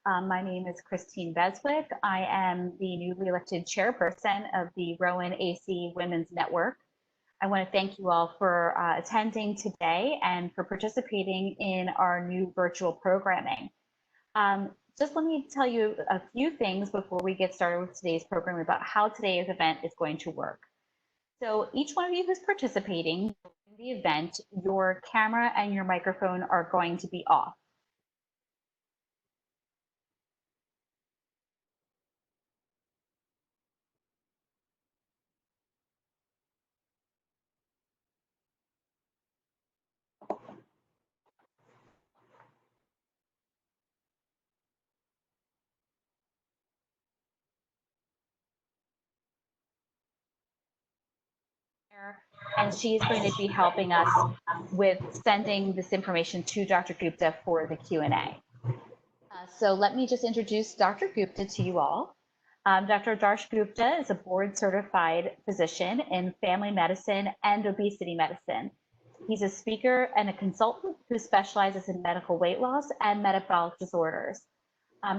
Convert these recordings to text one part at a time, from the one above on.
My name is Christine Beswick. I am the newly elected chairperson of the Rowan AC Women's Network. I want to thank you all for attending today and for participating in our new virtual programming. Just let me tell you a few things before we get started with today's program about how today's event is going to work. So each one of you who's participating in the event, your camera and your microphone are going to be off. And she's going to be helping us with sending this information to Dr. Gupta for the Q&A. So let me just introduce Dr. Gupta to you all. Dr. Adarsh Gupta is a board-certified physician in family medicine and obesity medicine. He's a speaker and a consultant who specializes in medical weight loss and metabolic disorders.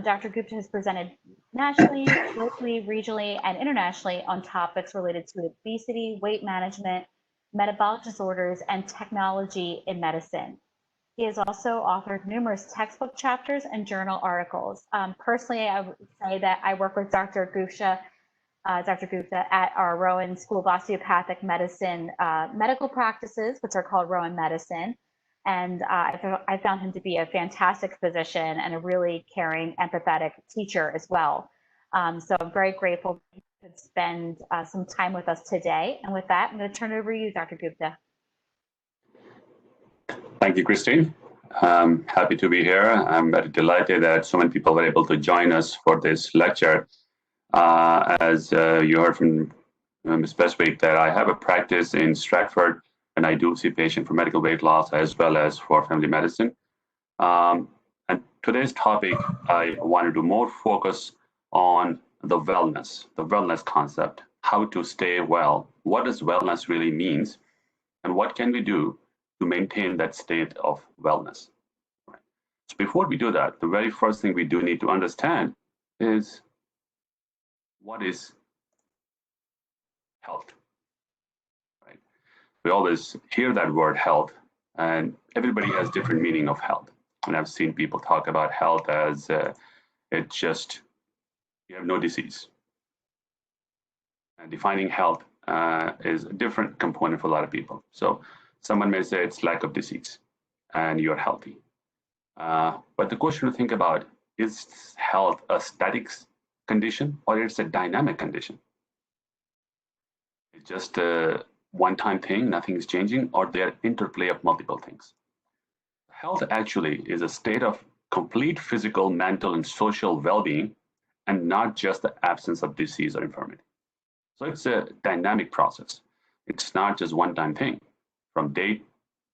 Dr. Gupta has presented nationally, locally, regionally, and internationally on topics related to obesity, weight management, metabolic disorders, and technology in medicine. He has also authored numerous textbook chapters and journal articles. Personally, I would say that I work with Dr. Gupta at our Rowan School of Osteopathic Medicine medical practices, which are called Rowan Medicine. And I found him to be a fantastic physician and a really caring, empathetic teacher as well. So I'm very grateful he could spend some time with us today. And with that, I'm going to turn it over to you, Dr. Gupta. Thank you, Christine. Happy to be here. I'm very delighted that so many people were able to join us for this lecture. As you heard from Ms. Beswick, that I have a practice in Stratford, and I do see patients for medical weight loss as well as for family medicine. And today's topic, I wanted to more focus on the wellness concept, how to stay well, what does wellness really means, and what can we do to maintain that state of wellness. Right. So before we do that, the very first thing we do need to understand is what is health. Right. We always hear that word health, and everybody has different meaning of health. And I've seen people talk about health as it's just you have no disease. And defining health is a different component for a lot of people. So someone may say it's lack of disease and you're healthy. But the question to think about, is health a static condition or it's a dynamic condition? It's just a one-time thing, nothing is changing, or they're interplay of multiple things. Health actually is a state of complete physical, mental, and social well-being, and not just the absence of disease or infirmity. So it's a dynamic process. It's not just one-time thing. From day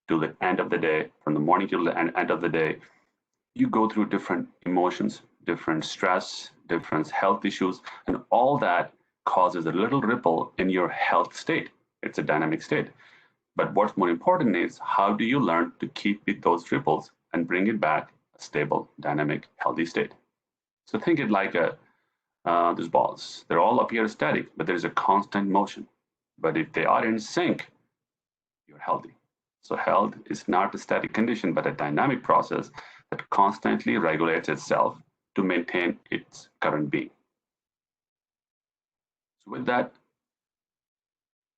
to the end of the day, from the morning to the end of the day, you go through different emotions, different stress, different health issues, and all that causes a little ripple in your health state. It's a dynamic state. But what's more important is how do you learn to keep with those ripples and bring it back a stable, dynamic, healthy state. So think it like these balls. They're all up here static, but there's a constant motion. But if they are in sync, you're healthy. So health is not a static condition, but a dynamic process that constantly regulates itself to maintain its current being. So with that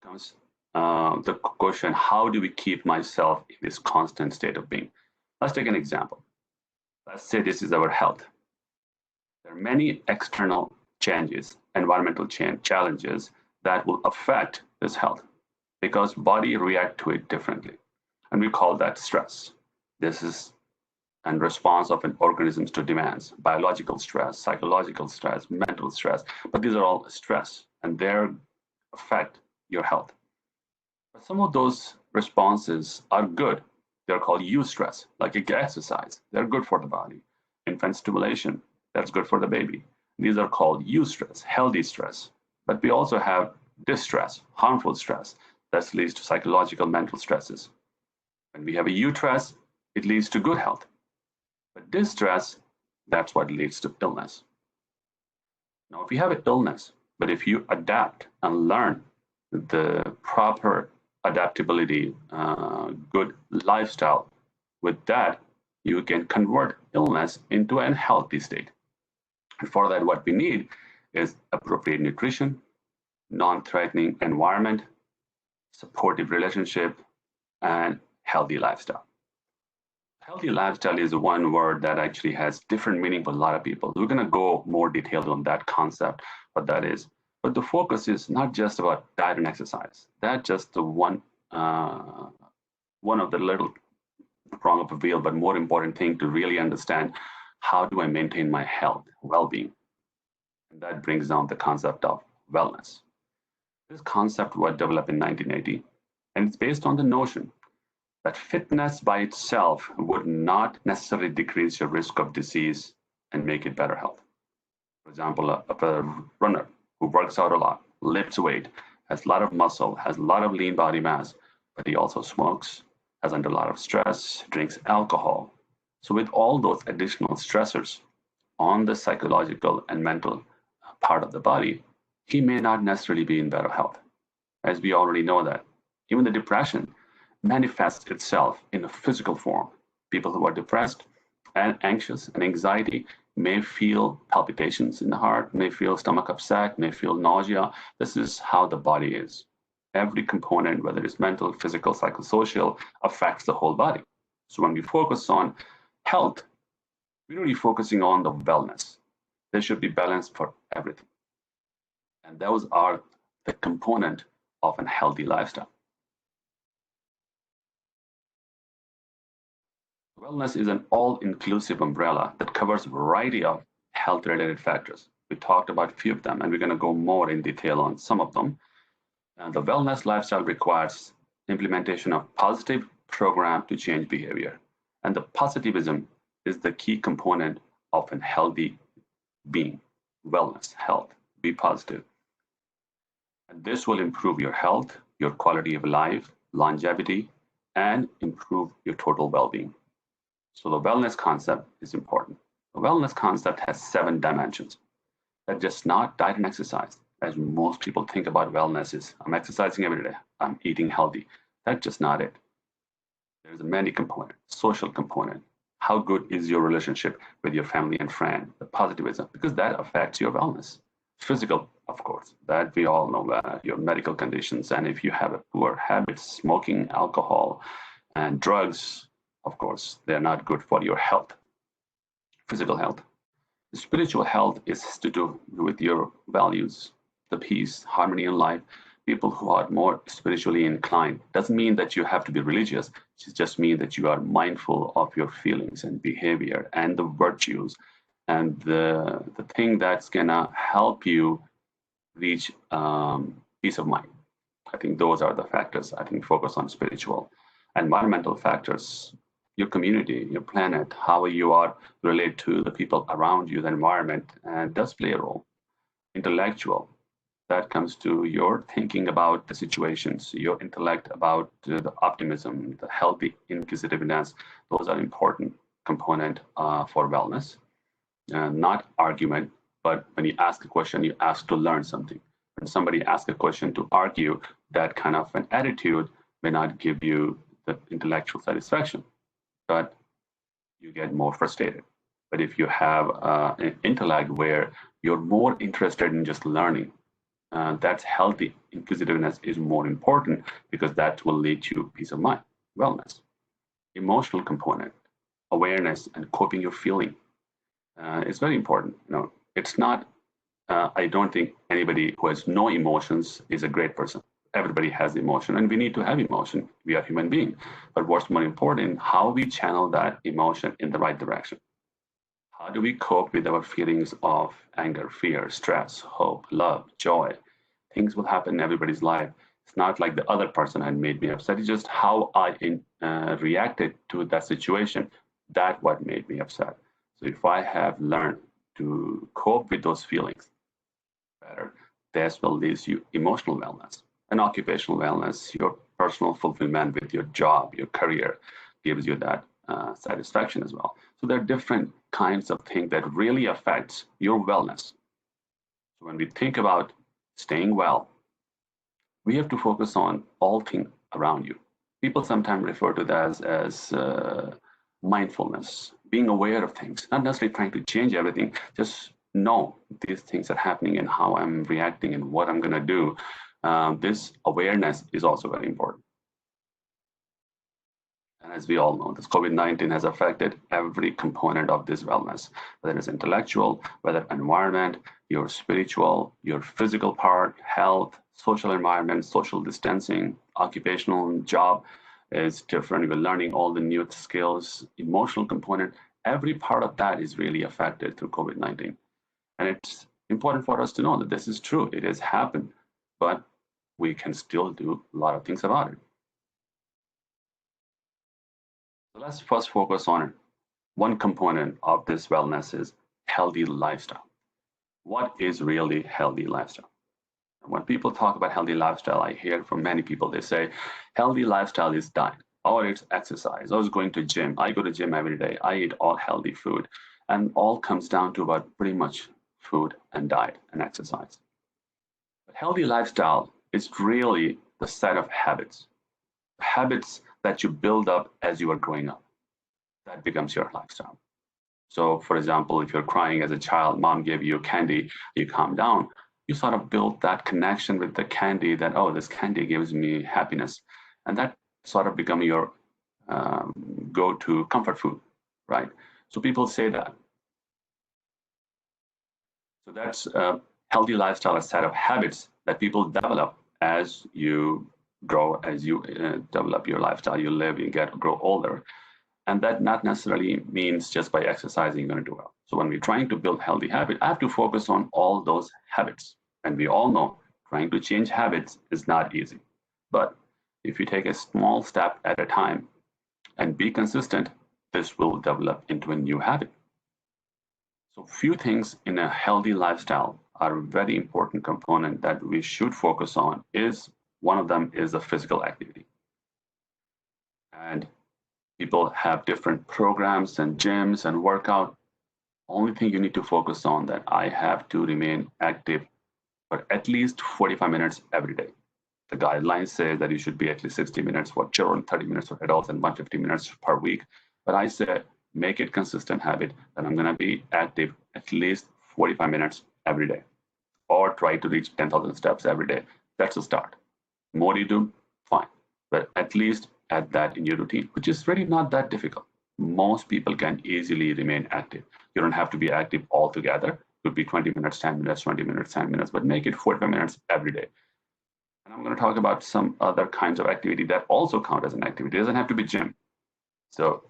comes the question, how do we keep myself in this constant state of being? Let's take an example. Let's say this is our health. There are many external changes, environmental challenges that will affect this health because body react to it differently. And we call that stress. This is in response of an organisms to demands, biological stress, psychological stress, mental stress, but these are all stress and they affect your health. But some of those responses are good. They're called eustress, like exercise. They're good for the body. Infant stimulation, that's good for the baby. These are called eustress, healthy stress. But we also have distress, harmful stress, that leads to psychological, mental stresses. When we have a eustress, it leads to good health. But distress That's what leads to illness. Now, if you have an illness, but if you adapt and learn the proper adaptability, good lifestyle, with that, you can convert illness into a healthy state. And for that, what we need is appropriate nutrition, non-threatening environment, supportive relationship, and healthy lifestyle. Healthy lifestyle is one word that actually has different meaning for a lot of people. We're going to go more detailed on that concept, what that is. But the focus is not just about diet and exercise. That's just the one of the little prong of a wheel, but more important thing to really understand how do I maintain my health, well-being. And that brings down the concept of wellness. This concept was developed in 1980, and it's based on the notion that fitness by itself would not necessarily decrease your risk of disease and make it better health. For example, a runner who works out a lot, lifts weight, has a lot of muscle, has a lot of lean body mass, but he also smokes, has under a lot of stress, drinks alcohol. So with all those additional stressors on the psychological and mental part of the body, he may not necessarily be in better health. As we already know that. Even the depression manifests itself in a physical form. People who are depressed and anxious and anxiety may feel palpitations in the heart, may feel stomach upset, may feel nausea. This is how the body is. Every component, whether it's mental, physical, psychosocial, affects the whole body. So when we focus on health, we're really focusing on the wellness. There should be balance for everything. And those are the component of a healthy lifestyle. Wellness is an all-inclusive umbrella that covers a variety of health-related factors. We talked about a few of them, and we're going to go more in detail on some of them. And the wellness lifestyle requires implementation of positive program to change behavior. And the positivism is the key component of a healthy being. Wellness, health, be positive. And this will improve your health, your quality of life, longevity, and improve your total well-being. So the wellness concept is important. The wellness concept has 7 dimensions. That's just not diet and exercise. As most people think about wellness is, I'm exercising every day, I'm eating healthy. That's just not it. There's a many component, social component. How good is your relationship with your family and friend? The positivism, because that affects your wellness. Physical, of course, that we all know, your medical conditions. And if you have a poor habit, smoking, alcohol, and drugs, of course, they're not good for your health, physical health. The spiritual health is to do with your values, the peace, harmony in life. People who are more spiritually inclined doesn't mean that you have to be religious. It just means that you are mindful of your feelings and behavior and the virtues and the thing that's gonna help you reach peace of mind. I think those are the factors. I think focus on spiritual, environmental factors, your community, your planet, how you are related to the people around you, the environment, and does play a role. Intellectual, that comes to your thinking about the situations, your intellect about the optimism, the healthy inquisitiveness. Those are important component for wellness. Not argument, but when you ask a question, you ask to learn something. When somebody asks a question to argue, that kind of an attitude may not give you the intellectual satisfaction, but you get more frustrated. But if you have an intellect where you're more interested in just learning, that's healthy. Inquisitiveness is more important because that will lead to peace of mind, wellness. Emotional component, awareness and coping your feeling. It's very important. It's not, I don't think anybody who has no emotions is a great person. Everybody has emotion and we need to have emotion. We are human beings. But what's more important, how we channel that emotion in the right direction. How do we cope with our feelings of anger, fear, stress, hope, love, joy? Things will happen in everybody's life. It's not like the other person had made me upset. It's just how I reacted to that situation. That's what made me upset. So if I have learned to cope with those feelings better, this will lead you emotional wellness and occupational wellness, your personal fulfillment with your job, your career gives you that satisfaction as well. So there are different kinds of things that really affects your wellness. So when we think about staying well, we have to focus on all things around you. People sometimes refer to that as mindfulness, being aware of things, not necessarily trying to change everything, just know these things are happening and how I'm reacting and what I'm going to do. This awareness is also very important. And as we all know, this COVID-19 has affected every component of this wellness, whether it's intellectual, whether environment, your spiritual, your physical part, health, social environment, social distancing, occupational job is different. We're learning all the new skills, emotional component. Every part of that is really affected through COVID-19. And it's important for us to know that this is true. It has happened, but we can still do a lot of things about it. So let's first focus on one component of this wellness is healthy lifestyle. What is really healthy lifestyle? And when people talk about healthy lifestyle, I hear from many people, they say healthy lifestyle is diet, or it's exercise, or it's going to gym. I go to gym every day. I eat all healthy food. And all comes down to about pretty much food and diet and exercise. But healthy lifestyle is really the set of habits that you build up as you are growing up. That becomes your lifestyle. So, for example, if you're crying as a child, mom gave you candy, you calm down, you sort of build that connection with the candy that, oh, this candy gives me happiness. And that sort of become your go-to comfort food, right? So people say that. So that's a healthy lifestyle, a set of habits that people develop as you grow, as you develop your lifestyle, you live, you grow older. And that not necessarily means just by exercising you're going to do well. So when we're trying to build healthy habits, I have to focus on all those habits. And we all know trying to change habits is not easy. But if you take a small step at a time and be consistent, this will develop into a new habit. So few things in a healthy lifestyle are a very important component that we should focus on. Is one of them is the physical activity. And people have different programs and gyms and workout. Only thing you need to focus on that I have to remain active for at least 45 minutes every day. The guidelines say that you should be at least 60 minutes for children, 30 minutes for adults, and 150 minutes per week. But I say make it consistent habit that I'm going to be active at least 45 minutes every day, or try to reach 10,000 steps every day. That's a start. More you do, fine. But at least add that in your routine, which is really not that difficult. Most people can easily remain active. You don't have to be active altogether. It could be 20 minutes, 10 minutes, 20 minutes, 10 minutes, but make it 45 minutes every day. And I'm going to talk about some other kinds of activity that also count as an activity. It doesn't have to be gym. So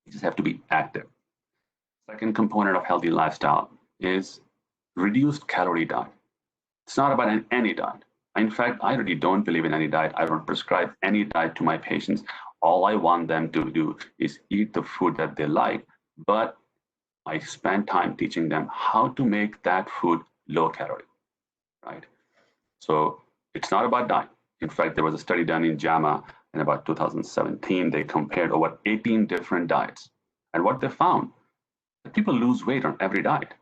you just have to be active. Second component of healthy lifestyle is reduced calorie diet. It's not about any diet. In fact, I really don't believe in any diet. I don't prescribe any diet to my patients. All I want them to do is eat the food that they like, but I spend time teaching them how to make that food low calorie, right? So it's not about diet. In fact, there was a study done in JAMA in about 2017. They compared over 18 different diets. And what they found, that people lose weight on every diet.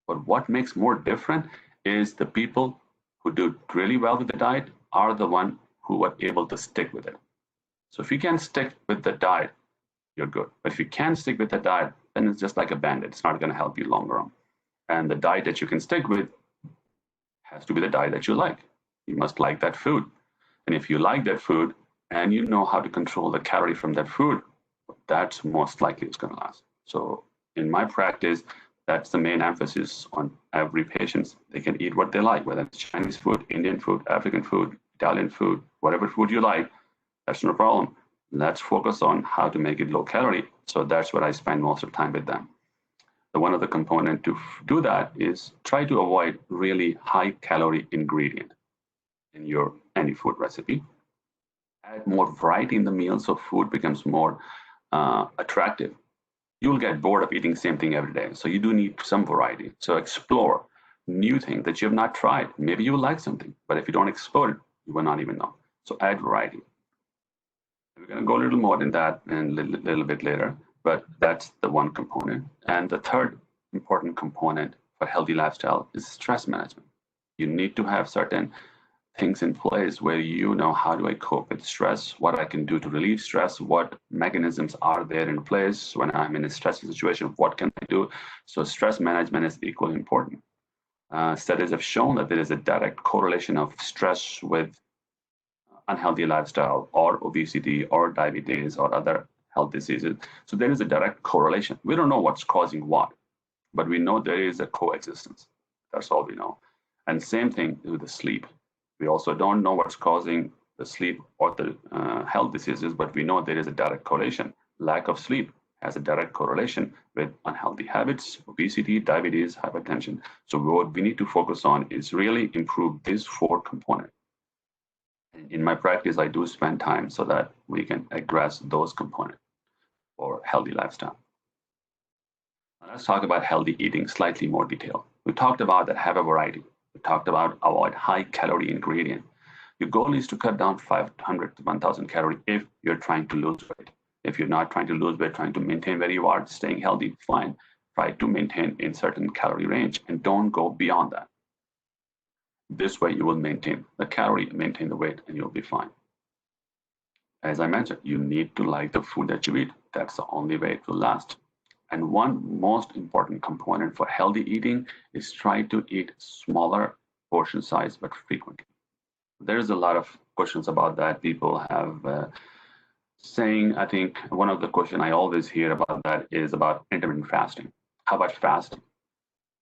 But what makes more different is the people who do really well with the diet are the one who are able to stick with it. So if you can stick with the diet, you're good. But if you can't stick with the diet, then it's just like a band-aid. It's not going to help you long run. And the diet that you can stick with has to be the diet that you like. You must like that food. And if you like that food and you know how to control the calorie from that food, that's most likely it's going to last. So in my practice, that's the main emphasis on every patient. They can eat what they like, whether it's Chinese food, Indian food, African food, Italian food, whatever food you like, that's no problem. Let's focus on how to make it low calorie. So that's what I spend most of the time with them. The one of the component to do that is try to avoid really high calorie ingredient in your any food recipe. Add more variety in the meal so food becomes more attractive. You'll get bored of eating the same thing every day. So you do need some variety. So explore new things that you have not tried. Maybe you will like something, but if you don't explore it, you will not even know. So add variety. We're going to go a little more in that in a little bit later. but that's the one component. And the third important component for healthy lifestyle is stress management. You need to have certain things in place where you know, how do I cope with stress, what I can do to relieve stress, what mechanisms are there in place when I'm in a stressful situation, what can I do? So stress management is equally important. Studies have shown that there is a direct correlation of stress with unhealthy lifestyle or obesity or diabetes or other health diseases. So there is a direct correlation. We don't know what's causing what, but we know there is a coexistence. That's all we know. And same thing with the sleep. We also don't know what's causing the sleep or the health diseases, but we know there is a direct correlation. Lack of sleep has a direct correlation with unhealthy habits, obesity, diabetes, hypertension. So what we need to focus on is really improve these four components. In my practice, I do spend time so that we can address those components for healthy lifestyle. Now let's talk about healthy eating slightly more detail. We talked about that have a variety. We talked about avoid high calorie ingredient. Your goal is to cut down 500 to 1,000 calories if you're trying to lose weight. If you're not trying to lose weight, trying to maintain where you are, staying healthy, fine. Try to maintain in certain calorie range and don't go beyond that. This way you will maintain the calorie, maintain the weight, and you'll be fine. As I mentioned, you need to like the food that you eat. That's the only way it will last. And one most important component for healthy eating is try to eat smaller portion size, but frequently. There's a lot of questions about that. People have saying, I think one of the questions I always hear about that is about intermittent fasting. How about fasting?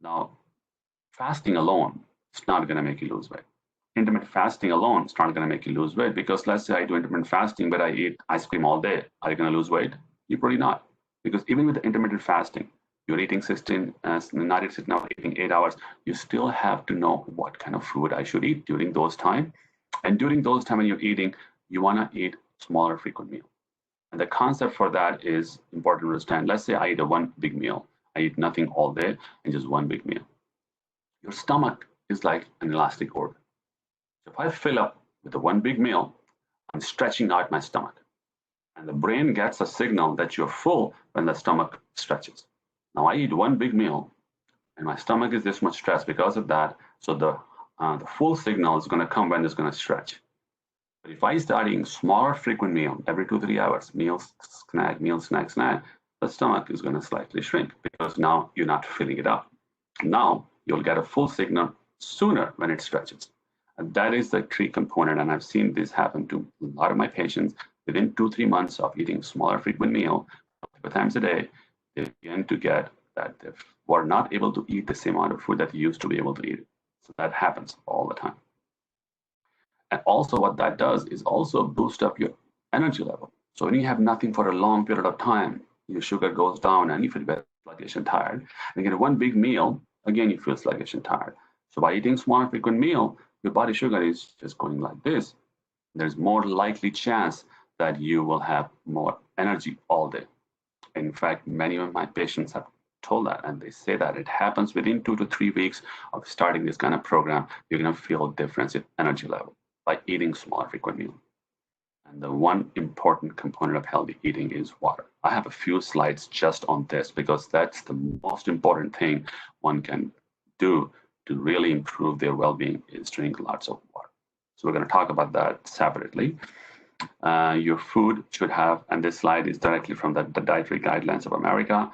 Now, fasting alone is not going to make you lose weight. Intermittent fasting alone is not going to make you lose weight, because let's say I do intermittent fasting, but I eat ice cream all day. Are you going to lose weight? You're probably not. Because even with the intermittent fasting, you're eating 16, not eating 8 hours, you still have to know what kind of food I should eat during those time. And during those time when you're eating, you want to eat smaller frequent meal. And the concept for that is important to understand. Let's say I eat one big meal. I eat nothing all day and just one big meal. Your stomach is like an elastic organ. So if I fill up with the one big meal, I'm stretching out my stomach. And the brain gets a signal that you're full when the stomach stretches. Now I eat one big meal and my stomach is this much stressed because of that. So the full signal is going to come when it's going to stretch. But if I start eating smaller frequent meal every 2-3 hours, meal, snack, the stomach is going to slightly shrink because now you're not filling it up. Now you'll get a full signal sooner when it stretches. And that is the key component. And I've seen this happen to a lot of my patients. Within 2-3 months of eating smaller frequent meal, multiple times a day, they begin to get that they were not able to eat the same amount of food that they used to be able to eat. So that happens all the time. And also what that does is also boost up your energy level. So when you have nothing for a long period of time, your sugar goes down and you feel very sluggish and tired. And you get one big meal, again, you feel sluggish and tired. So by eating smaller frequent meal, your body sugar is just going like this. There's more likely chance that you will have more energy all day. In fact, many of my patients have told that, and they say that it happens within 2 to 3 weeks of starting this kind of program. You're going to feel a difference in energy level by eating smaller frequent meal. And the one important component of healthy eating is water. I have a few slides just on this because that's the most important thing one can do to really improve their well-being is drink lots of water. So we're going to talk about that separately. Your food should have, and this slide is directly from the Dietary Guidelines of America.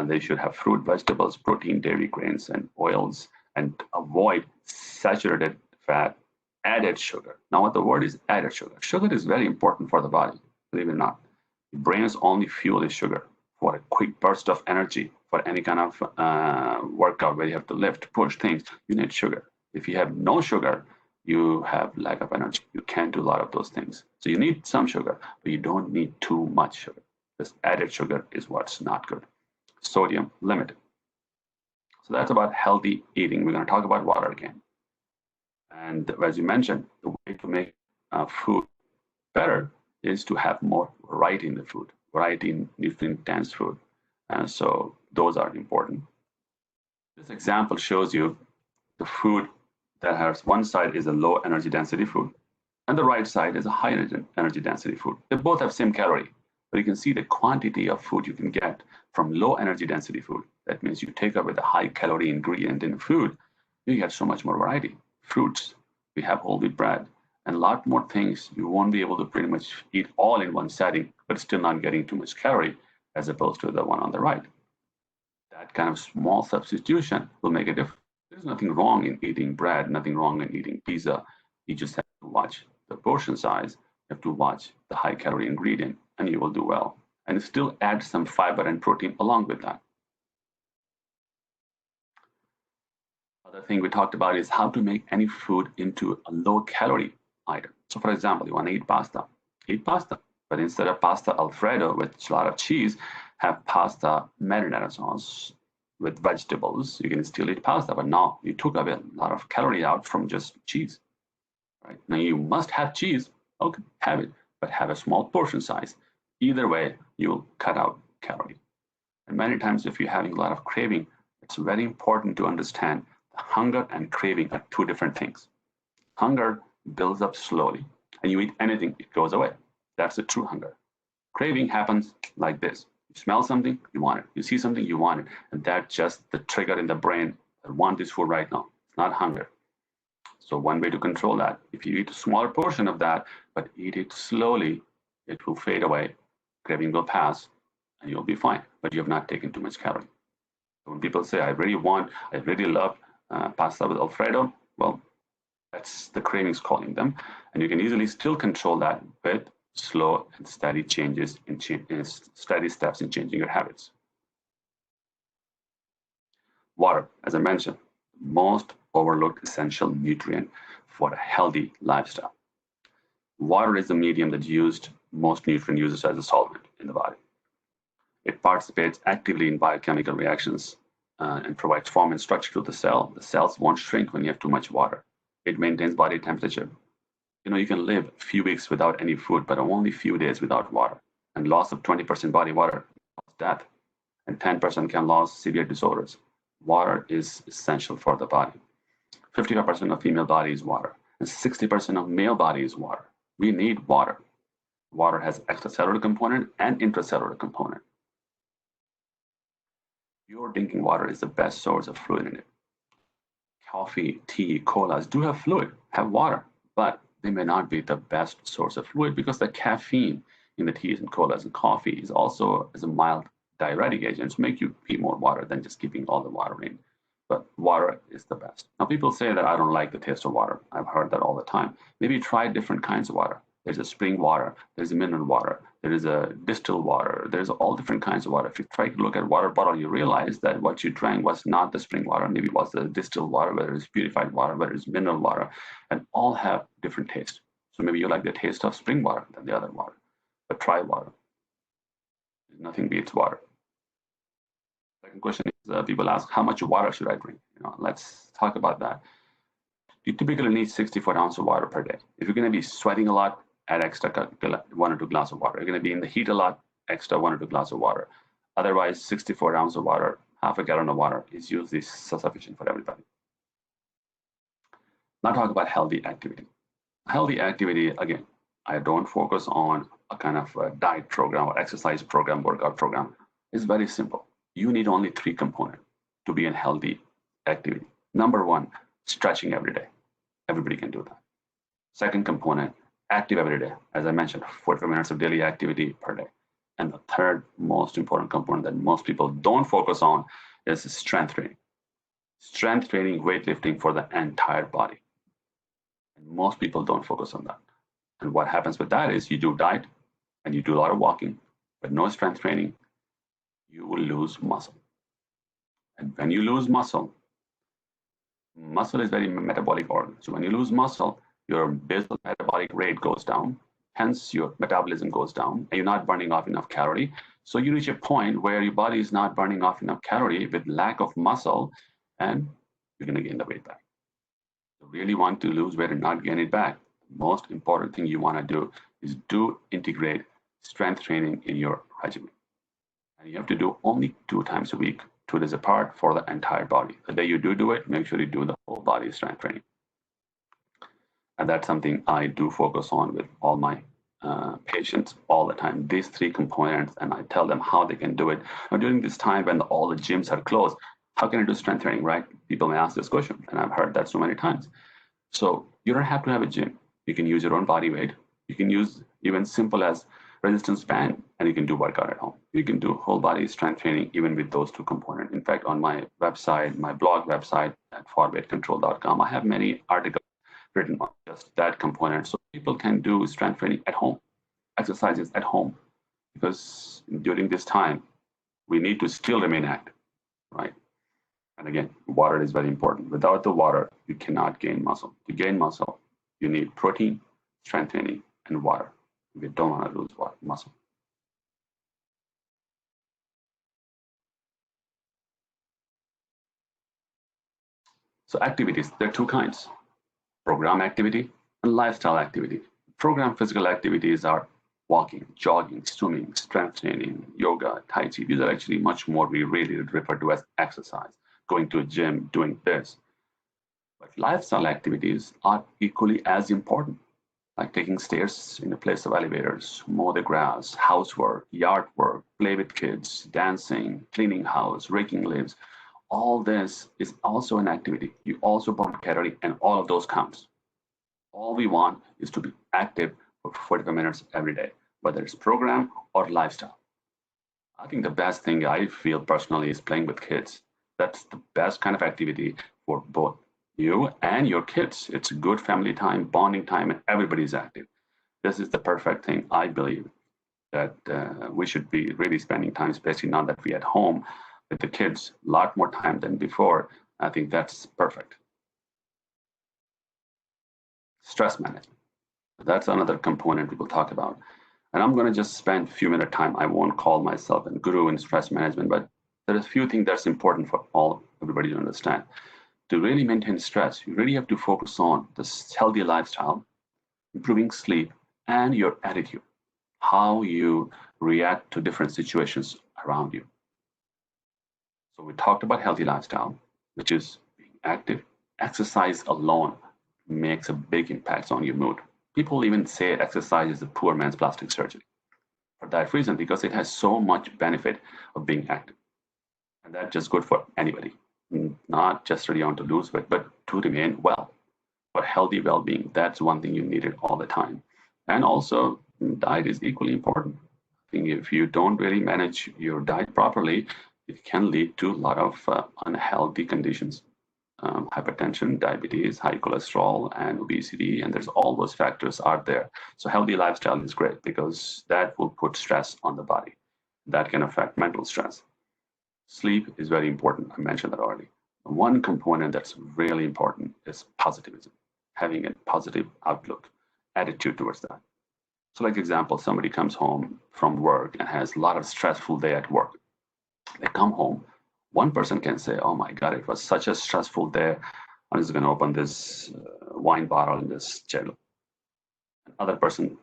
They should have fruit, vegetables, protein, dairy, grains, and oils, and avoid saturated fat, added sugar. Now, what the word is added sugar. Sugar is very important for the body, believe it or not. The brain's only fuel is sugar. For a quick burst of energy, for any kind of workout where you have to lift, push things, you need sugar. If you have no sugar, you have lack of energy. You can't do a lot of those things. So you need some sugar, but you don't need too much sugar. This added sugar is what's not good. Sodium limited. So that's about healthy eating. We're going to talk about water again. And as you mentioned, the way to make food better is to have more variety in the food, variety in nutrient-dense food. And so those are important. This example shows you the food that has one side is a low energy density food, and the right side is a high energy density food. They both have same calorie, But you can see the quantity of food you can get from low energy density food. That means you take away the high calorie ingredient in food, you get so much more variety. Fruits, we have whole wheat bread, and a lot more things. You won't be able to pretty much eat all in one setting, but still not getting too much calorie as opposed to the one on the right. That kind of small substitution will make a difference. There's nothing wrong in eating bread, nothing wrong in eating pizza. You just have to watch the portion size, you have to watch the high calorie ingredient, and you will do well. And still add some fiber and protein along with that. Other thing we talked about is how to make any food into a low calorie item. So for example, you want to eat pasta, but instead of pasta Alfredo with a lot of cheese, have pasta marinara sauce with vegetables. You can still eat pasta, but now you took away a lot of calorie out from just cheese. Right? Now you must have cheese. Okay, have it, but have a small portion size. Either way, you will cut out calories. And many times, if you're having a lot of craving, it's very important to understand hunger and craving are two different things. Hunger builds up slowly, and you eat anything, it goes away. That's the true hunger. Craving happens like this. You smell something, you want it. You see something, you want it. And that's just the trigger in the brain that want this food right now. It's not hunger. So one way to control that, if you eat a smaller portion of that, but eat it slowly, it will fade away, craving will pass, and you'll be fine. But you have not taken too much calorie. So when people say, I really love pasta with Alfredo, well, that's the cravings calling them. And you can easily still control that with slow and steady changes in steady steps in changing your habits. Water, as I mentioned, most overlooked essential nutrient for a healthy lifestyle. Water is the medium that used most nutrient uses as a solvent in the body. It participates actively in biochemical reactions and provides form and structure to the cell. The cells won't shrink when you have too much water. It maintains body temperature. You can live a few weeks without any food, but only a few days without water. And loss of 20% body water causes death, and 10% can cause severe disorders. Water is essential for the body. 55% of female body is water, and 60% of male body is water. We need water. Water has extracellular component and intracellular component. Pure drinking water is the best source of fluid in it. Coffee, tea, colas do have fluid, have water, but they may not be the best source of fluid because the caffeine in the teas and colas and coffee is also as a mild diuretic agent to make you pee more water than just keeping all the water in. But water is the best. Now people say that I don't like the taste of water. I've heard that all the time. Maybe try different kinds of water. There's a spring water, there's a mineral water, there is a distilled water, there's all different kinds of water. If you try to look at water bottle, you realize that what you drank was not the spring water, maybe it was the distilled water, whether it's purified water, whether it's mineral water, and all have different taste. So maybe you like the taste of spring water than the other water, but try water. Nothing beats water. Second question is people ask, how much water should I drink? Let's talk about that. You typically need 64 ounces of water per day. If you're going to be sweating a lot, add extra 1 or 2 glasses of water. You're going to be in the heat a lot, extra 1 or 2 glasses of water. Otherwise, 64 ounces of water, half a gallon of water is usually sufficient for everybody. Now talk about healthy activity. Healthy activity, again, I don't focus on a kind of a diet program or exercise program, workout program. It's very simple. You need only 3 components to be in healthy activity. Number 1, stretching every day. Everybody can do that. Second component, active every day. As I mentioned, 45 minutes of daily activity per day. And the third most important component that most people don't focus on is strength training. Strength training, weightlifting for the entire body. And most people don't focus on that. And what happens with that is you do diet and you do a lot of walking, but no strength training, you will lose muscle. And when you lose muscle is very metabolic organ. So when you lose muscle, your basal metabolic rate goes down, hence your metabolism goes down, and you're not burning off enough calorie. So you reach a point where your body is not burning off enough calorie with lack of muscle, and you're going to gain the weight back. So really want to lose weight and not gain it back. The most important thing you want to do is do integrate strength training in your regimen. And you have to do only 2 times a week, 2 days apart for the entire body. The day you do it, make sure you do the whole body strength training. And that's something I do focus on with all my patients all the time, these three components, and I tell them how they can do it. Now, during this time when all the gyms are closed, how can I do strength training, right? People may ask this question, and I've heard that so many times. So you don't have to have a gym. You can use your own body weight. You can use even simple as resistance band, and you can do workout at home. You can do whole body strength training even with those two components. In fact, on my website, my blog website at forweightcontrol.com, I have many articles written on just that component. So people can do strength training at home, exercises at home, because during this time, we need to still remain active, right? And again, water is very important. Without the water, you cannot gain muscle. To gain muscle, you need protein, strength training, and water. We don't want to lose muscle. So activities, there are two kinds: program activity and lifestyle activity. Program physical activities are walking, jogging, swimming, strength training, yoga, tai chi. These are actually much more we really refer to as exercise, going to a gym, doing this. But lifestyle activities are equally as important, like taking stairs in the place of elevators, mow the grass, housework, yard work, play with kids, dancing, cleaning house, raking leaves. All this is also an activity. You also burn calorie, and all of those counts. All we want is to be active for 45 minutes every day, whether it's program or lifestyle. I think the best thing I feel personally is playing with kids. That's the best kind of activity for both you and your kids. It's a good family time, bonding time, and everybody's active. This is the perfect thing, I believe, that we should be really spending time, especially now that we're at home with the kids, a lot more time than before. I think that's perfect. Stress management. That's another component we will talk about. And I'm going to just spend a few minutes time. I won't call myself a guru in stress management, but there are a few things that's important for everybody to understand. To really maintain stress, you really have to focus on this healthy lifestyle, improving sleep, and your attitude, how you react to different situations around you. So we talked about healthy lifestyle, which is being active. Exercise alone makes a big impact on your mood. People even say exercise is a poor man's plastic surgery for that reason, because it has so much benefit of being active. And that's just good for anybody, not just really on to lose weight, but to remain well. For healthy well-being, that's one thing you need it all the time. And also, diet is equally important. I think if you don't really manage your diet properly, it can lead to a lot of unhealthy conditions. Hypertension, diabetes, high cholesterol, and obesity, and there's all those factors are there. So healthy lifestyle is great because that will put stress on the body. That can affect mental stress. Sleep is very important. I mentioned that already. One component that's really important is positivism, having a positive outlook, attitude towards that. So like example, somebody comes home from work and has a lot of stressful day at work. They come home, one person can say, oh my God, it was such a stressful day. I'm just going to open this wine bottle in this jello. Another person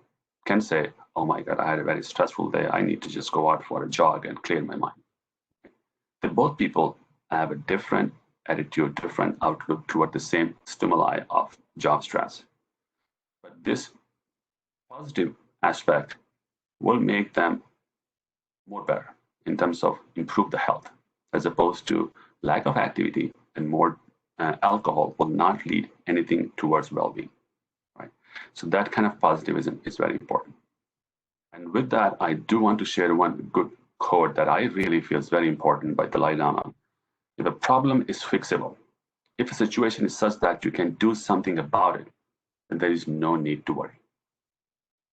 can say, oh my God, I had a very stressful day. I need to just go out for a jog and clear my mind. Both people have a different attitude, different outlook toward the same stimuli of job stress. But this positive aspect will make them more better in terms of improve the health, as opposed to lack of activity and more alcohol will not lead anything towards well-being, right? So that kind of positivism is very important. And with that, I do want to share one good quote that I really feel is very important by Dalai Lama. If a problem is fixable, if a situation is such that you can do something about it, then there is no need to worry.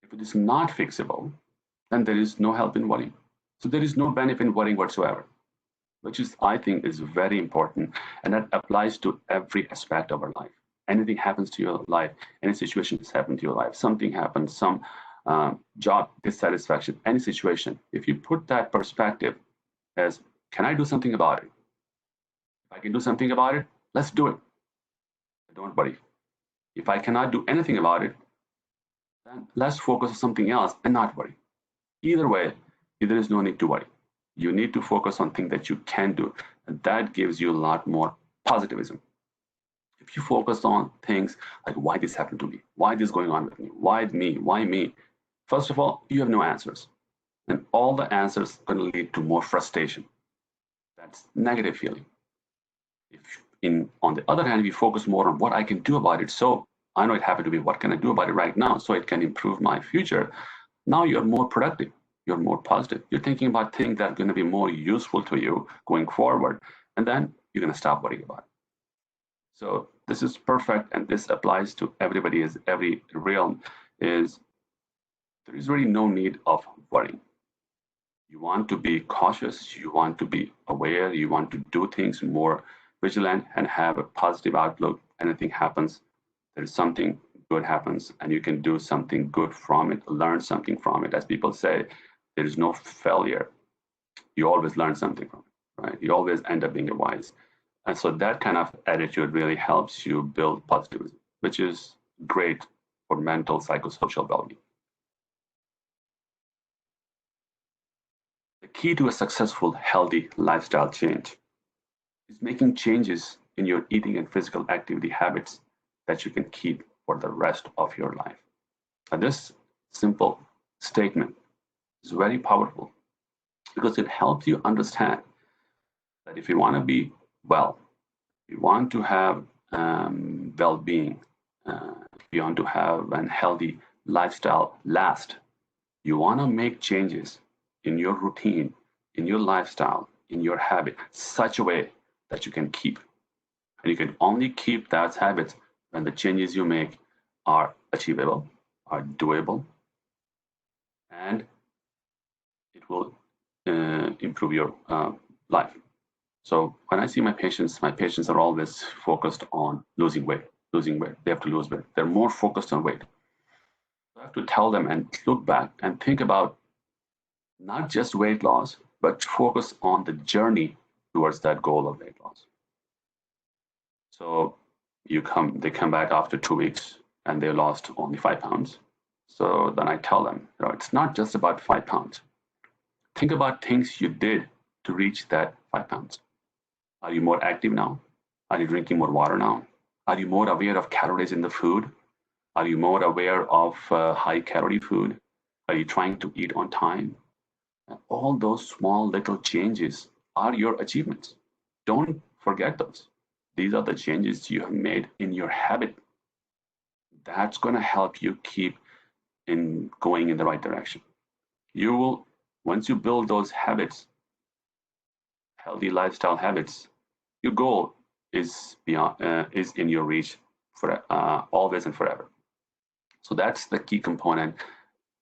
If it is not fixable, then there is no help in worrying. So there is no benefit in worrying whatsoever, which is, I think, is very important. And that applies to every aspect of our life. Anything happens to your life, any situation has happened to your life, something happens, some job dissatisfaction, any situation. If you put that perspective as, can I do something about it? If I can do something about it, let's do it. Don't worry. If I cannot do anything about it, then let's focus on something else and not worry. Either way, there is no need to worry. You need to focus on things that you can do, and that gives you a lot more positivism. If you focus on things like, why this happened to me, why this is going on with me, why me, First of all, you have no answers. And all the answers are going to lead to more frustration. That's negative feeling. On the other hand, if you focus more on what I can do about it, so I know it happened to be what can I do about it right now so it can improve my future. Now you're more productive. You're more positive. You're thinking about things that are going to be more useful to you going forward. And then you're going to stop worrying about it. So this is perfect. And this applies to everybody, as every realm is there is really no need of worrying. You want to be cautious. You want to be aware. You want to do things more vigilant and have a positive outlook. Anything happens, there's something good happens, and you can do something good from it, learn something from it. As people say, there is no failure. You always learn something from it, right? You always end up being wise. And so that kind of attitude really helps you build positivism, which is great for mental, psychosocial well-being. The key to a successful, healthy lifestyle change is making changes in your eating and physical activity habits that you can keep for the rest of your life. And this simple statement is very powerful because it helps you understand that if you want to be well, if you want to have well-being, if you want to have a healthy lifestyle last, you want to make changes in your routine, in your lifestyle, in your habit, such a way that you can keep. And you can only keep those habits when the changes you make are achievable, are doable, and it will improve your life. So when I see my patients are always focused on losing weight. They have to lose weight. They're more focused on weight. I have to tell them and look back and think about not just weight loss, but focus on the journey towards that goal of weight loss. So they come back after 2 weeks and they lost only 5 pounds. So then I tell them, it's not just about 5 pounds. Think about things you did to reach that 5 pounds. Are you more active now? Are you drinking more water now? Are you more aware of calories in the food? Are you more aware of high calorie food? Are you trying to eat on time? All those small little changes are your achievements. Don't forget those. These are the changes you have made in your habit. That's going to help you keep going in the right direction. You will, once you build those habits, healthy lifestyle habits, your goal is in your reach for always and forever. So that's the key component,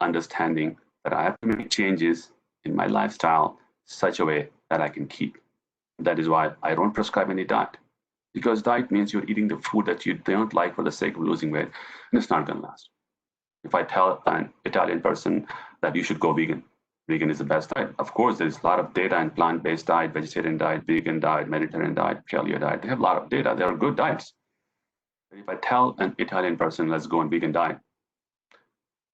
understanding that I have to make changes in my lifestyle such a way that I can keep. That is why I don't prescribe any diet, because diet means you're eating the food that you don't like for the sake of losing weight, and it's not going to last. If I tell an Italian person that you should go vegan is the best diet. Of course, there's a lot of data in plant-based diet, vegetarian diet, vegan diet, Mediterranean diet, paleo diet. They have a lot of data. There are good diets. But if I tell an Italian person, let's go on vegan diet,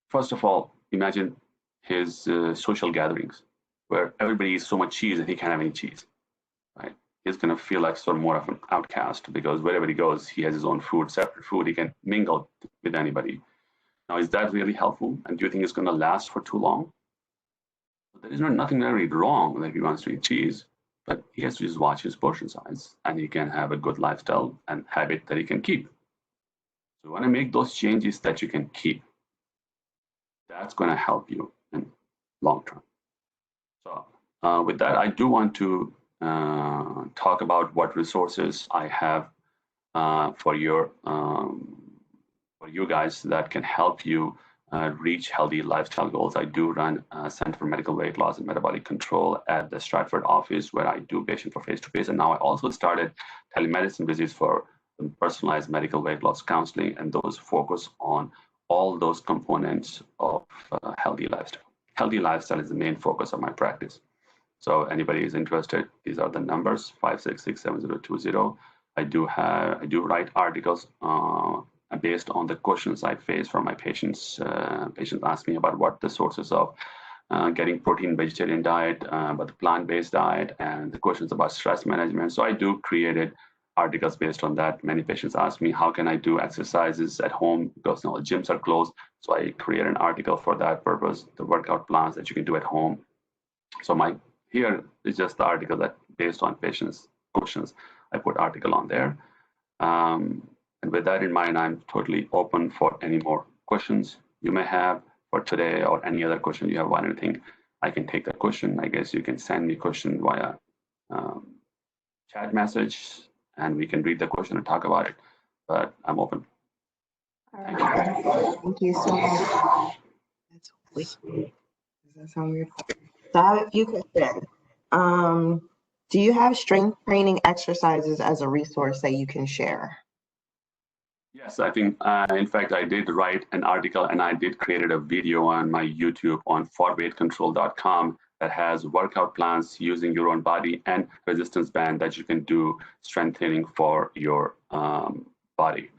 first of all, imagine his social gatherings where everybody eats so much cheese that he can't have any cheese, right? He's going to feel like sort of more of an outcast because wherever he goes, he has his own food, separate food. He can mingle with anybody. Now, is that really helpful? And do you think it's going to last for too long? There is nothing really wrong if he wants to eat cheese, but he has to just watch his portion size and he can have a good lifestyle and habit that he can keep. So you want to make those changes that you can keep. That's going to help you in long term. So with that, I do want to talk about what resources I have for you guys that can help you reach healthy lifestyle goals. I do run a Center for Medical Weight Loss and Metabolic Control at the Stratford office where I do patient for face-to-face. And now I also started telemedicine visits for personalized medical weight loss counseling, and those focus on all those components of healthy lifestyle. Healthy lifestyle is the main focus of my practice. So anybody is interested, these are the numbers, 566-7020. I do write articles based on the questions I face from my patients. Patients ask me about what the sources of getting protein vegetarian diet, about the plant-based diet, and the questions about stress management. So I do created articles based on that. Many patients ask me, how can I do exercises at home because no gyms are closed? So I create an article for that purpose, the workout plans that you can do at home. So my here is just the article that based on patients' questions, I put article on there. And with that in mind, I'm totally open for any more questions you may have for today or any other question you have on anything. I can take that question. I guess you can send me question via chat message and we can read the question and talk about it. But I'm open. All right. Thank you so much. That's weird. Does that sound weird? So I have a few questions. Do you have strength training exercises as a resource that you can share? Yes, I think, in fact, I did write an article and I did create a video on my YouTube on forweightcontrol.com that has workout plans using your own body and resistance band that you can do strength training for your body.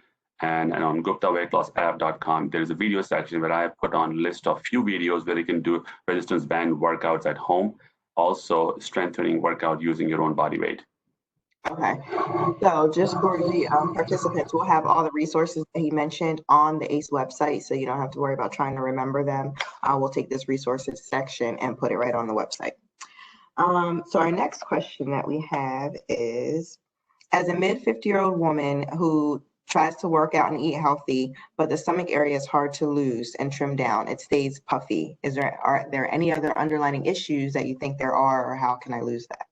And on GuptaWeightLossApp.com, there's a video section where I have put on a list of few videos where you can do resistance band workouts at home, also strength training workout using your own body weight. Okay, so just for the participants, we'll have all the resources that he mentioned on the ACE website, so you don't have to worry about trying to remember them. We'll take this resources section and put it right on the website. So our next question that we have is, as a mid-50-year-old woman who tries to work out and eat healthy, but the stomach area is hard to lose and trim down, it stays puffy. Are there any other underlying issues that you think there are, or how can I lose that?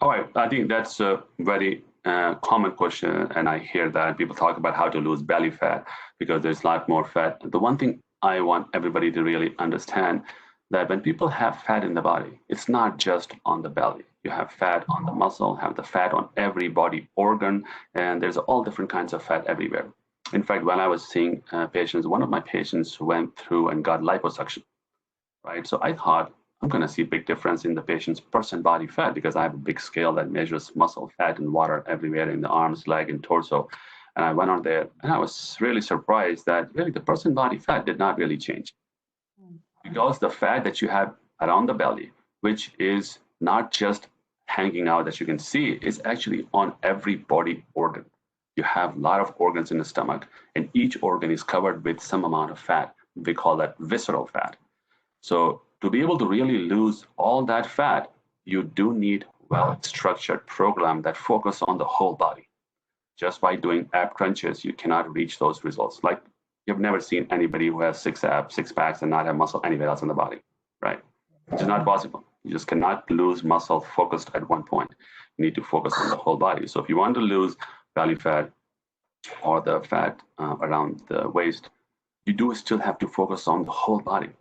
All right, I think that's a very common question, and I hear that people talk about how to lose belly fat because there's a lot more fat. The one thing I want everybody to really understand that when people have fat in the body, it's not just on the belly. You have fat on the muscle, have the fat on every body organ, and there's all different kinds of fat everywhere. In fact, when I was seeing patients, one of my patients went through and got liposuction, right? So I thought, I'm going to see a big difference in the patient's percent body fat because I have a big scale that measures muscle fat and water everywhere in the arms, leg, and torso. And I went on there and I was really surprised that really the percent body fat did not really change because the fat that you have around the belly, which is not just hanging out that you can see, is actually on every body organ. You have a lot of organs in the stomach and each organ is covered with some amount of fat. We call that visceral fat. So to be able to really lose all that fat, you do need well-structured program that focus on the whole body. Just by doing ab crunches, you cannot reach those results. Like you've never seen anybody who has six packs and not have muscle anywhere else in the body, right? It's not possible. You just cannot lose muscle focused at one point. You need to focus on the whole body. So if you want to lose belly fat or the fat around the waist, you do still have to focus on the whole body.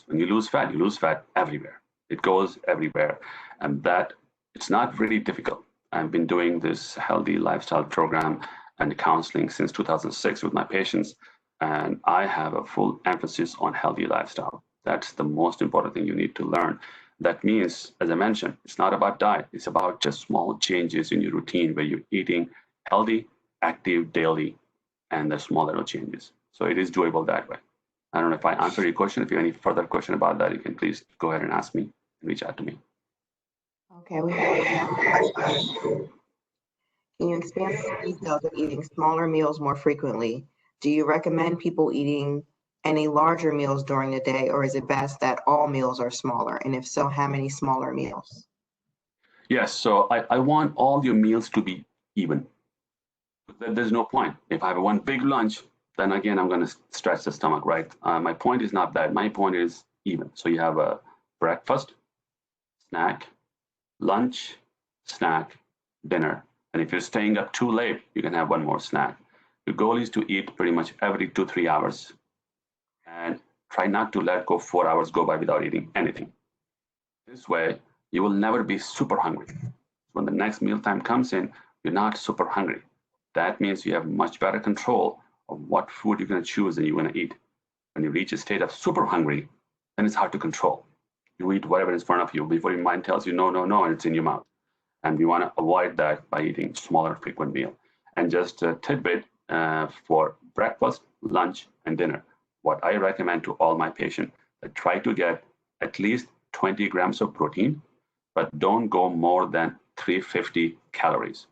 When you lose fat everywhere. It goes everywhere. And that it's not really difficult. I've been doing this healthy lifestyle program and counseling since 2006 with my patients. And I have a full emphasis on healthy lifestyle. That's the most important thing you need to learn. That means, as I mentioned, it's not about diet. It's about just small changes in your routine where you're eating healthy, active daily, and the small little changes. So it is doable that way. I don't know if I answered your question. If you have any further question about that, you can please go ahead and ask me and reach out to me. Okay, we have a question. Can you expand on the details of eating smaller meals more frequently? Do you recommend people eating any larger meals during the day, or is it best that all meals are smaller? And if so, how many smaller meals? Yes, so I want all your meals to be even. There's no point. If I have one big lunch, then again, I'm going to stretch the stomach, right? My point is not that. My point is even. So you have a breakfast, snack, lunch, snack, dinner. And if you're staying up too late, you can have one more snack. The goal is to eat pretty much every 2-3 hours and try not to let go 4 hours go by without eating anything. This way, you will never be super hungry. When the next mealtime comes in, you're not super hungry. That means you have much better control of what food you're going to choose and you're going to eat. When you reach a state of super hungry, then it's hard to control. You eat whatever is in front of you before your mind tells you no, no, no, and it's in your mouth. And we want to avoid that by eating smaller, frequent meal. And just a tidbit for breakfast, lunch, and dinner. What I recommend to all my patients that try to get at least 20 grams of protein, but don't go more than 350 calories.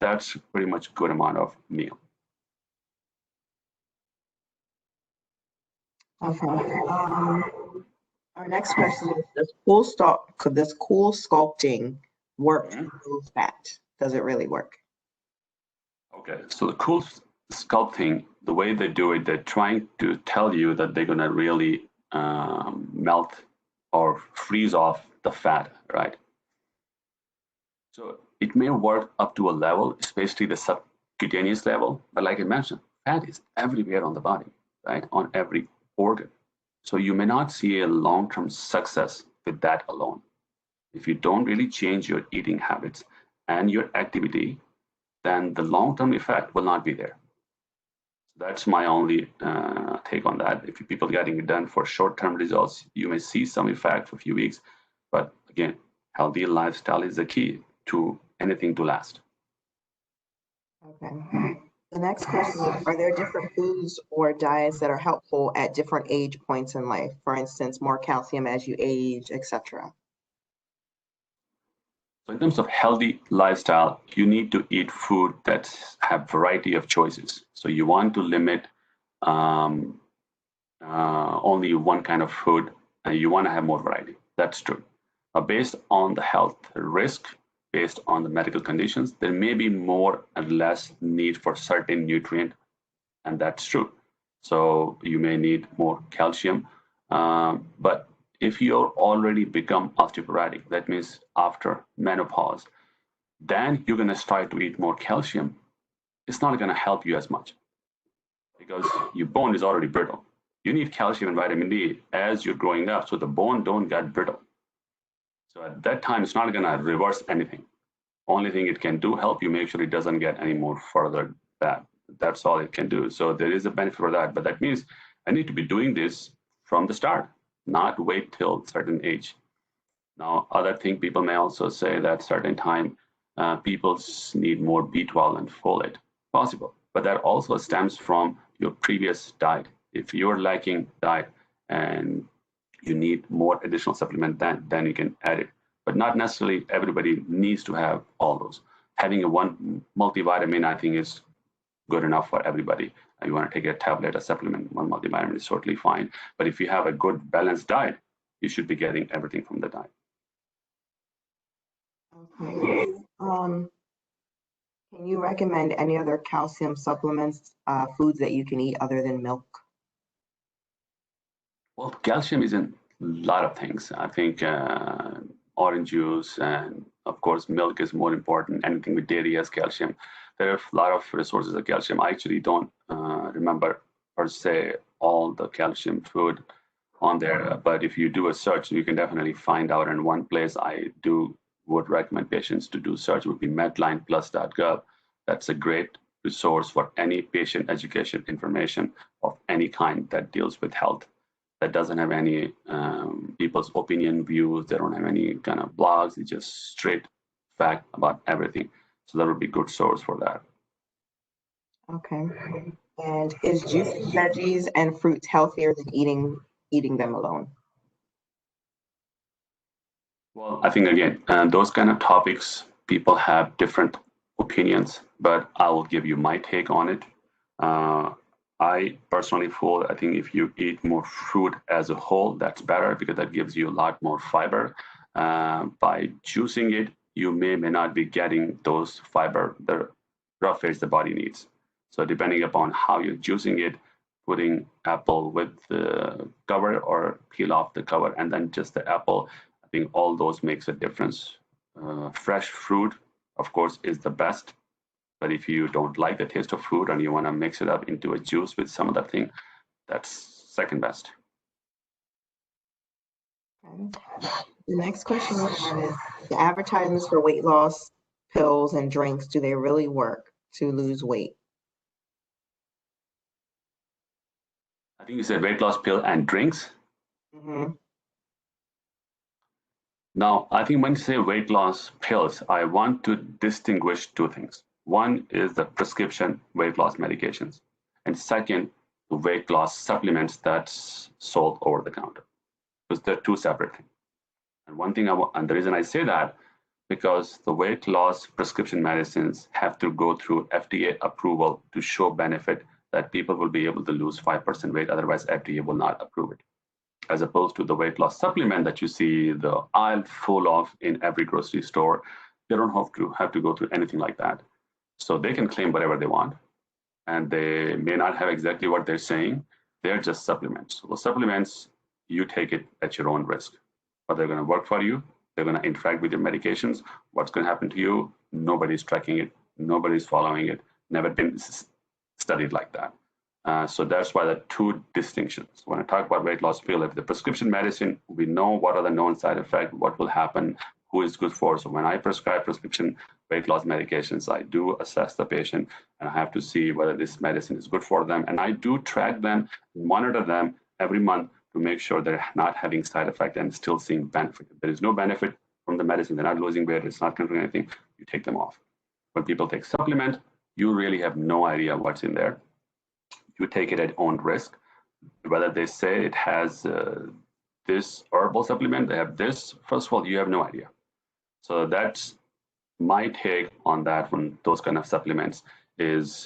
that's pretty much good amount of meal. Okay. Our next question is, could this cool sculpting work to remove fat? Does it really work? Okay, so the cool sculpting, the way they do it, they're trying to tell you that they're going to really melt or freeze off the fat, right? So it may work up to a level, especially the subcutaneous level, but like I mentioned, fat is everywhere on the body, right? On every organ. So you may not see a long-term success with that alone. If you don't really change your eating habits and your activity, then the long-term effect will not be there. That's my only take on that. If people getting it done for short-term results, you may see some effect for a few weeks, but again, healthy lifestyle is the key to anything to last. Okay. The next question is, are there different foods or diets that are helpful at different age points in life? For instance, more calcium as you age, etc. So in terms of healthy lifestyle, you need to eat food that have variety of choices. So you want to limit only one kind of food, and you want to have more variety. That's true. Based on the health risk, based on the medical conditions, there may be more and less need for certain nutrient, and that's true. So you may need more calcium, but if you're already become osteoporotic, that means after menopause, then you're going to start to eat more calcium. It's not going to help you as much because your bone is already brittle. You need calcium and vitamin D as you're growing up, so the bone don't get brittle. So at that time, it's not going to reverse anything. Only thing it can do, help you make sure it doesn't get any more further bad. That's all it can do. So there is a benefit for that, but that means I need to be doing this from the start, not wait till certain age. Now, other thing people may also say that certain time people need more B12 and folate. Possible, but that also stems from your previous diet. If you're lacking diet and you need more additional supplement, then you can add it. But not necessarily everybody needs to have all those. Having a one multivitamin, I think, is good enough for everybody. You want to take a tablet, a supplement, one multivitamin is totally fine. But if you have a good balanced diet, you should be getting everything from the diet. Okay. Can you recommend any other calcium supplements, foods that you can eat other than milk? Well, calcium is in a lot of things. I think orange juice and, of course, milk is more important. Anything with dairy has calcium. There are a lot of resources of calcium. I actually don't remember per se all the calcium food on there, but if you do a search, you can definitely find out. And one place I would recommend patients to do search would be medlineplus.gov. That's a great resource for any patient education information of any kind that deals with health, that doesn't have any people's opinion views. They don't have any kind of blogs. It's just straight fact about everything. So that would be a good source for that. Okay. And is juicing veggies and fruits healthier than eating them alone? Well, I think again, those kind of topics, people have different opinions, but I will give you my take on it. I personally feel, I think if you eat more fruit as a whole, that's better because that gives you a lot more fiber. By juicing it, you may not be getting those fiber, the roughage the body needs. So depending upon how you're juicing it, putting apple with the cover or peel off the cover and then just the apple, I think all those makes a difference. Fresh fruit, of course, is the best. But if you don't like the taste of fruit and you want to mix it up into a juice with some other thing, that's second best. Okay. The next question we have is, the advertisements for weight loss pills and drinks, do they really work to lose weight? I think you said weight loss pill and drinks. Mm-hmm. Now, I think when you say weight loss pills, I want to distinguish two things. One is the prescription weight loss medications, and second, the weight loss supplements that's sold over the counter, because they're two separate things. And one thing and the reason I say that, because the weight loss prescription medicines have to go through FDA approval to show benefit that people will be able to lose 5% weight, otherwise FDA will not approve it. As opposed to the weight loss supplement that you see the aisle full of in every grocery store, they don't have to go through anything like that. So they can claim whatever they want, and they may not have exactly what they're saying. They're just supplements. Well, supplements, you take it at your own risk. But they're going to work for you. They're going to interact with your medications. What's going to happen to you? Nobody's tracking it. Nobody's following it. Never been studied like that. So that's why the two distinctions. When I talk about weight loss pill, if the prescription medicine, we know what are the known side effects, what will happen, who is good for. So when I prescribe prescription weight loss medications, I do assess the patient and I have to see whether this medicine is good for them. And I do track them, monitor them every month to make sure they're not having side effect and still seeing benefit. If there is no benefit from the medicine, they're not losing weight, it's not controlling anything, you take them off. When people take supplement, you really have no idea what's in there. You take it at own risk. Whether they say it has this herbal supplement, they have this, first of all, you have no idea. So that's my take on that one, those kind of supplements is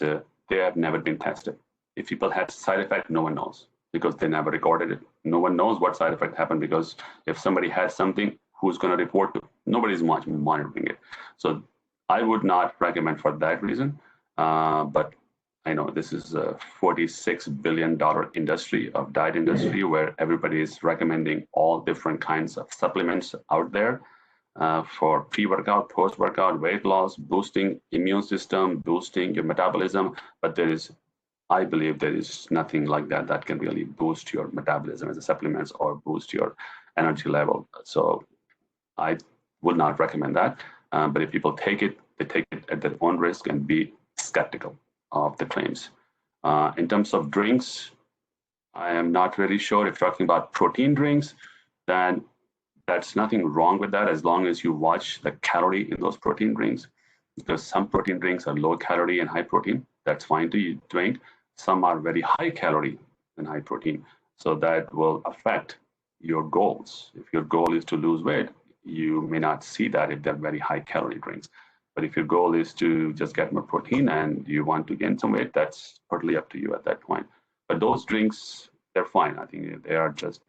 they have never been tested. If people had side effect, no one knows because they never recorded it. No one knows what side effect happened because if somebody has something, who's going to report to? Nobody's monitoring it. So I would not recommend for that reason. But I know this is a $46 billion industry of diet industry where everybody is recommending all different kinds of supplements out there for pre-workout, post-workout, weight loss, boosting immune system, boosting your metabolism. But I believe there is nothing like that that can really boost your metabolism as a supplements or boost your energy level. So I would not recommend that. But if people take it, they take it at their own risk and be skeptical of the claims. In terms of drinks, I am not really sure. If you're talking about protein drinks, then that's nothing wrong with that as long as you watch the calorie in those protein drinks. Because some protein drinks are low calorie and high protein. That's fine to drink. Some are very high calorie and high protein. So that will affect your goals. If your goal is to lose weight, you may not see that if they're very high calorie drinks. But if your goal is to just get more protein and you want to gain some weight, that's totally up to you at that point. But those drinks, they're fine. I think they are just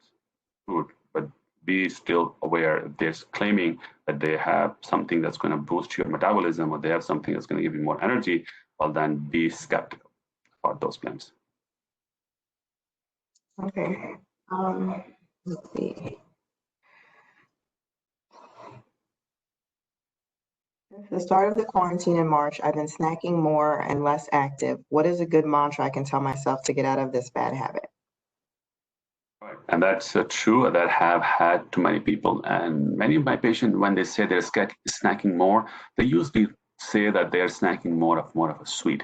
food. But be still aware if they're claiming that they have something that's going to boost your metabolism or they have something that's going to give you more energy, well, then be skeptical about those claims. Okay. Let's see. At the start of the quarantine in March, I've been snacking more and less active. What is a good mantra I can tell myself to get out of this bad habit? Right. And that's true. That have had too many people. And many of my patients, when they say they're snacking more, they usually say that they're snacking more of a sweet.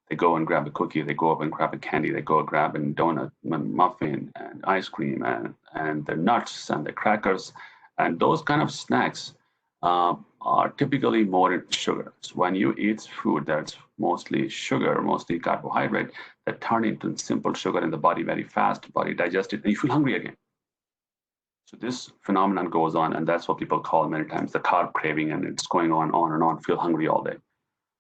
They go and grab a cookie, they go up and grab a candy, they go grab a donut, a muffin, and ice cream, and the nuts and the crackers. And those kind of snacks are typically more in sugar. So when you eat food that's mostly sugar, mostly carbohydrate, that turn into simple sugar in the body very fast, body digests it, and you feel hungry again. So this phenomenon goes on, and that's what people call many times the carb craving, and it's going on and on, feel hungry all day.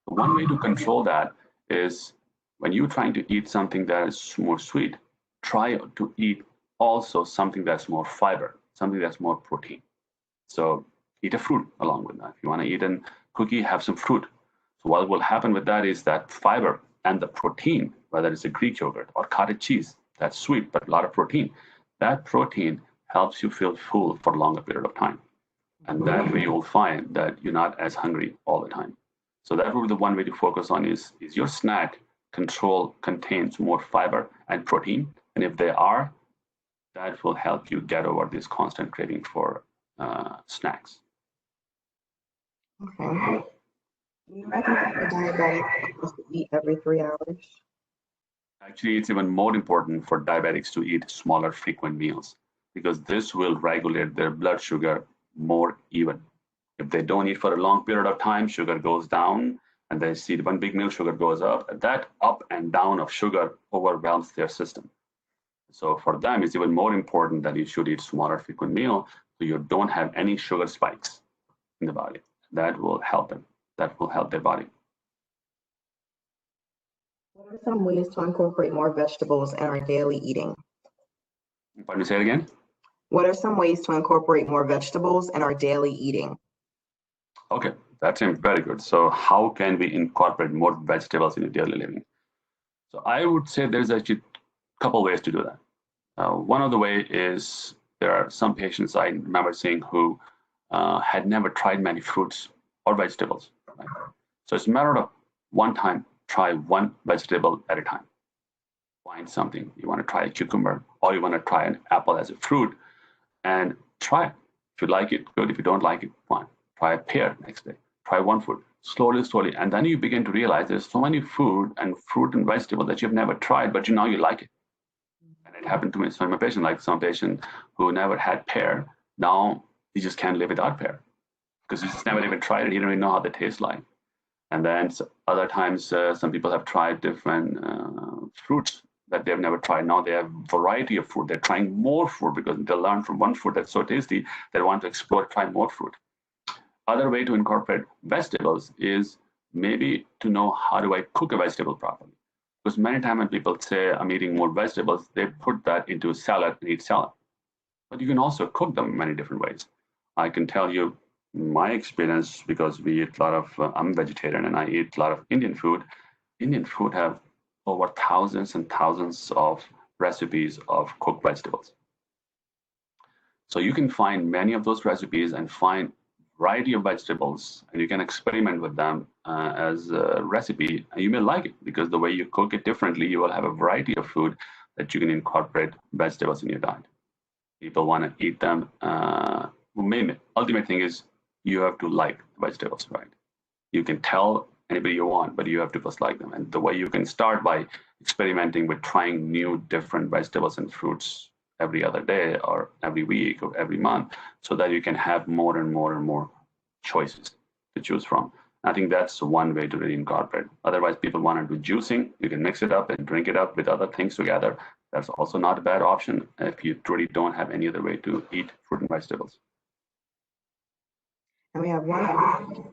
One way to control that is when you're trying to eat something that is more sweet, try to eat also something that's more fiber, something that's more protein. So eat a fruit along with that. If you want to eat a cookie, have some fruit. So what will happen with that is that fiber and the protein, whether it's a Greek yogurt or cottage cheese, that's sweet, but a lot of protein. That protein helps you feel full for a longer period of time. And that way you'll find that you're not as hungry all the time. So that would be the one way to focus on is your snack contains more fiber and protein. And if they are, that will help you get over this constant craving for snacks. Okay. Do you recommend for diabetics to eat every 3 hours? Actually, it's even more important for diabetics to eat smaller, frequent meals because this will regulate their blood sugar more even. If they don't eat for a long period of time, sugar goes down, and they see one big meal, sugar goes up. That up and down of sugar overwhelms their system. So for them, it's even more important that you should eat smaller, frequent meal so you don't have any sugar spikes in the body. that will help them, that will help their body. What are some ways to incorporate more vegetables in our daily eating? Pardon me, say it again? What are some ways to incorporate more vegetables in our daily eating? Okay, that seems very good. So how can we incorporate more vegetables in your daily living? So I would say there's actually a couple ways to do that. One of the way is there are some patients I remember seeing who had never tried many fruits or vegetables. Right? So it's a matter of one time, try one vegetable at a time. Find something. You want to try a cucumber or you want to try an apple as a fruit and try it. If you like it, good. If you don't like it, fine. Try a pear next day. Try one fruit. Slowly. And then you begin to realize there's so many food and fruit and vegetables that you've never tried, but you know you like it. And it happened to me. So my patient, like some patient who never had pear, now he just can't live without pear because he's never even tried it. He didn't even know how they taste like. And then other times, some people have tried different fruits that they've never tried. Now they have variety of fruit. They're trying more fruit because they learned from one fruit that's so tasty. They want to explore, try more fruit. Other way to incorporate vegetables is maybe to know how do I cook a vegetable properly. Because many times when people say I'm eating more vegetables, they put that into salad and eat salad. But you can also cook them many different ways. I can tell you my experience because we eat a lot of, I'm vegetarian and I eat a lot of Indian food. Indian food have over thousands and thousands of recipes of cooked vegetables. So you can find many of those recipes and find variety of vegetables and you can experiment with them as a recipe and you may like it because the way you cook it differently, you will have a variety of food that you can incorporate vegetables in your diet. People want to eat them. Ultimate thing is you have to like vegetables, right? You can tell anybody you want, but you have to first like them. And the way you can start by experimenting with trying new different vegetables and fruits every other day or every week or every month so that you can have more and more choices to choose from. I think that's one way to really incorporate. Otherwise, people want to do juicing. You can mix it up and drink it up with other things together. That's also not a bad option if you truly don't have any other way to eat fruit and vegetables. And we have one.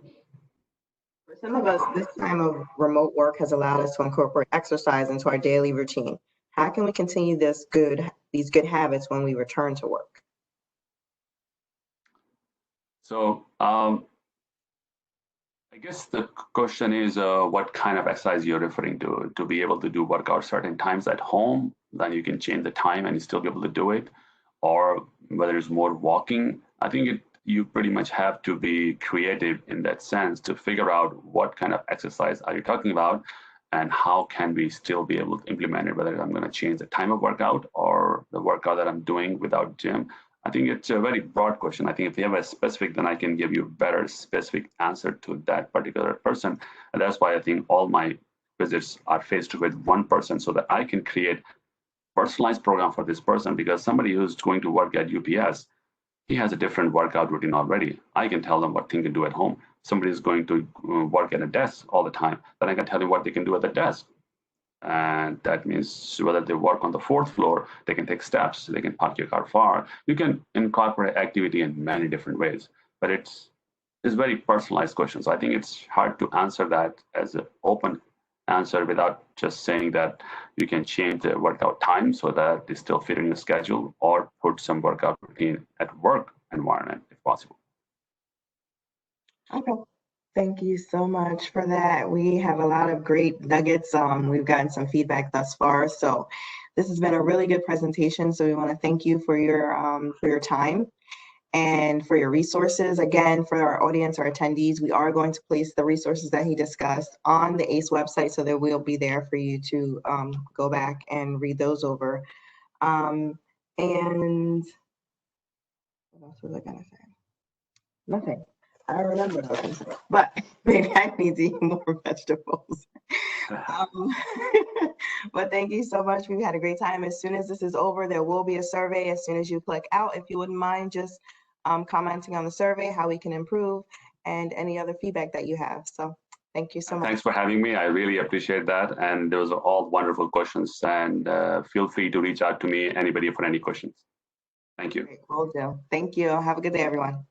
For some of us, this time of remote work has allowed us to incorporate exercise into our daily routine. How can we continue these good habits when we return to work? So I guess the question is what kind of exercise you're referring to be able to do workout certain times at home, then you can change the time and you still be able to do it, or whether it's more walking. I think you pretty much have to be creative in that sense to figure out what kind of exercise are you talking about and how can we still be able to implement it, whether I'm going to change the time of workout or the workout that I'm doing without gym. I think it's a very broad question. I think if you have a specific, then I can give you a better specific answer to that particular person. And that's why I think all my visits are faced with one person so that I can create personalized program for this person because somebody who's going to work at UPS, he has a different workout routine already. I can tell them what they can do at home. Somebody is going to work at a desk all the time, then I can tell you what they can do at the desk. And that means whether they work on the fourth floor, they can take steps, they can park your car far. You can incorporate activity in many different ways, but it's very personalized question. So I think it's hard to answer that as an open answer without just saying that you can change the workout time so that they still fit in the schedule or put some workout routine at work environment if possible. Okay. Thank you so much for that. We have a lot of great nuggets. We've gotten some feedback thus far. So this has been a really good presentation. So we want to thank you for your time and for your resources. Again, for our audience or attendees, we are going to place the resources that he discussed on the ACE website so that we'll be there for you to go back and read those over. And what else was I going to say? Nothing. I don't remember those, but maybe I need to eat more vegetables. But thank you so much. We've had a great time. As soon as this is over, there will be a survey as soon as you click out. If you wouldn't mind just commenting on the survey, how we can improve, and any other feedback that you have. So thank you so much. Thanks for having me. I really appreciate that. And those are all wonderful questions. And feel free to reach out to me, anybody for any questions. Thank you. Great, will do. Thank you. Have a good day, everyone.